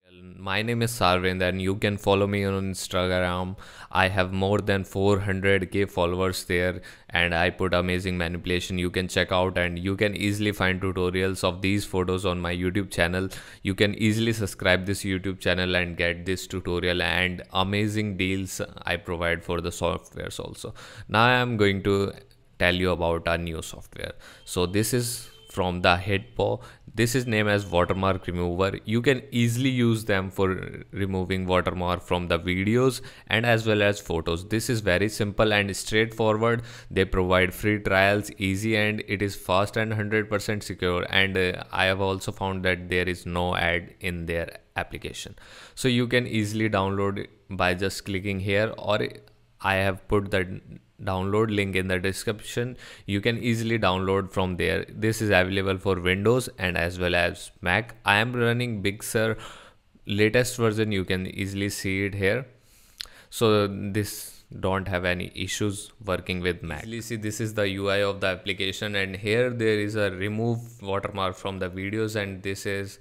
My name is Sarvind and you can follow me on Instagram. I have more than 400k followers there and I put amazing manipulation. You can check out and you can easily find tutorials of these photos on my YouTube channel. You can easily subscribe this YouTube channel and get this tutorial and amazing deals I provide for the softwares also. Now I am going to tell you about a new software. So this is from the Hitpo. This is named as watermark remover. You can easily use them for removing watermark from the videos and as well as photos. This is very simple and straightforward. They provide free trials, easy, and it is fast and 100% secure. And I have also found that there is no ad in their application, so you can easily download it by just clicking here, or I have put the download link in the description. You can easily download from there. This is available for Windows and as well as Mac. I am running Big Sur latest version. You can easily see it here. So this don't have any issues working with Mac. Easily see, this is the UI of the application, and here there is a remove watermark from the videos, and this is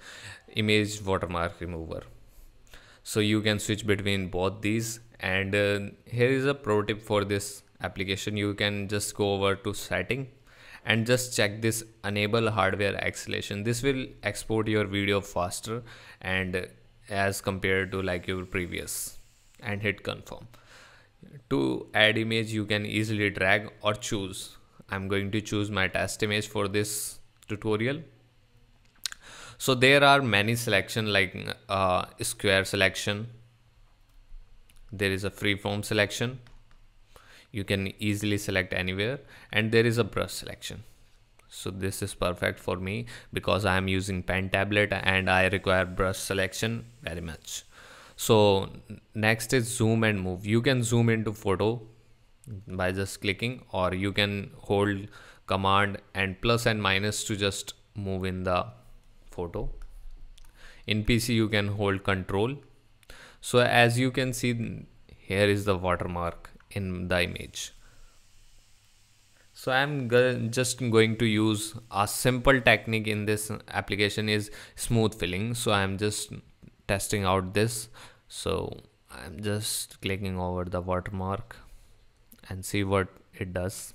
image watermark remover. So you can switch between both these. And here is a pro tip for this application. You can just go over to setting and just check this enable hardware acceleration. This will export your video faster and as compared to like your previous, and hit confirm. To add image, you can easily drag or choose. I'm going to choose my test image for this tutorial. So there are many selection like square selection. There is a freeform selection. You can easily select anywhere, and there is a brush selection. So this is perfect for me because I am using pen tablet and I require brush selection very much. So next is zoom and move. You can zoom into photo by just clicking, or you can hold command and plus and minus to just move in the photo. In PC you can hold control. So as you can see, here is the watermark in the image. So I'm just going to use a simple technique in this application is smooth filling. So I'm just testing out this. So I'm just clicking over the watermark and see what it does.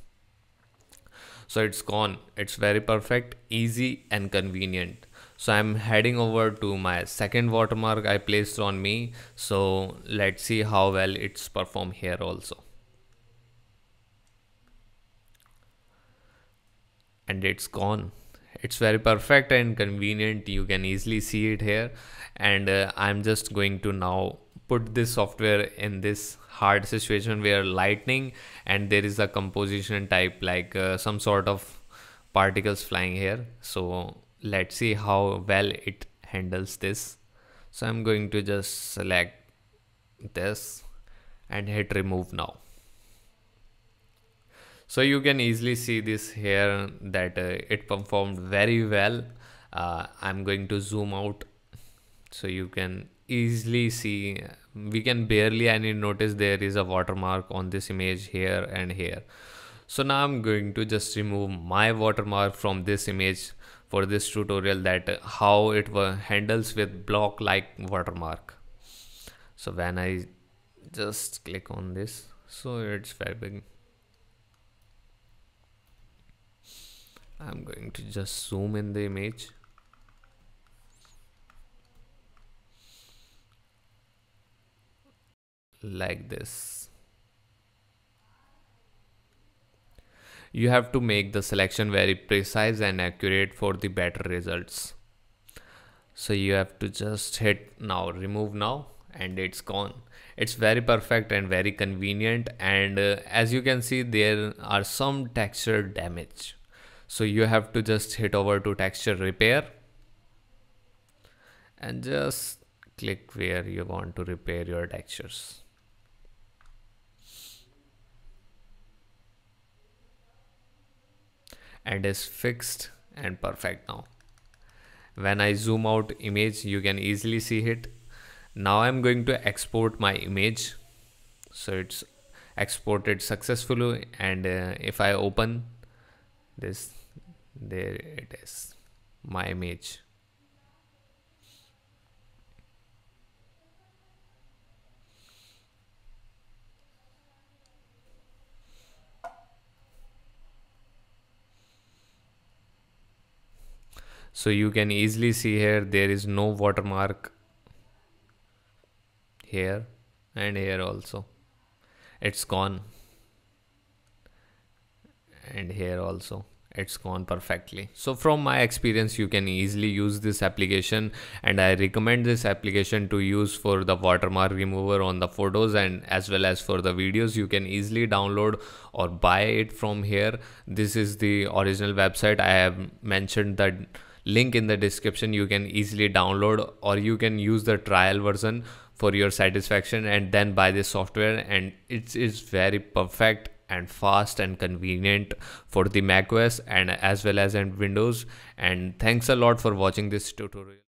So it's gone. It's very perfect, easy and convenient. So I'm heading over to my second watermark I placed on me. So let's see how well it's performed here also. And it's gone. It's very perfect and convenient. You can easily see it here. And I'm just going to now put this software in this hard situation where lightning and there is a composition type like some sort of particles flying here. So let's see how well it handles this. So I'm going to just select this and hit remove now. So you can easily see this here that it performed very well. I'm going to zoom out so you can easily see. We can barely any notice there is a watermark on this image here and here. So now I'm going to just remove my watermark from this image for this tutorial, that how it handles with block like watermark. So when I just click on this, so it's very big. I'm going to just zoom in the image. Like this. You have to make the selection very precise and accurate for the better results. So you have to just hit now, remove now, and it's gone. It's very perfect and very convenient. And as you can see, there are some texture damage. So you have to just hit over to texture repair and just click where you want to repair your textures. And is fixed and perfect now. When I zoom out image, you can easily see it. Now I'm going to export my image. So it's exported successfully, and if I open this, there it is, my image. So you can easily see here there is no watermark here, and here also it's gone, and here also it's gone perfectly. So from my experience, you can easily use this application, and I recommend this application to use for the watermark remover on the photos, and as well as for the videos. You can easily download or buy it from here. This is the original website. I have mentioned the link in the description. You can easily download, or you can use the trial version for your satisfaction and then buy this software, and it is very perfect and fast and convenient for the macOS and as well as in Windows. And thanks a lot for watching this tutorial.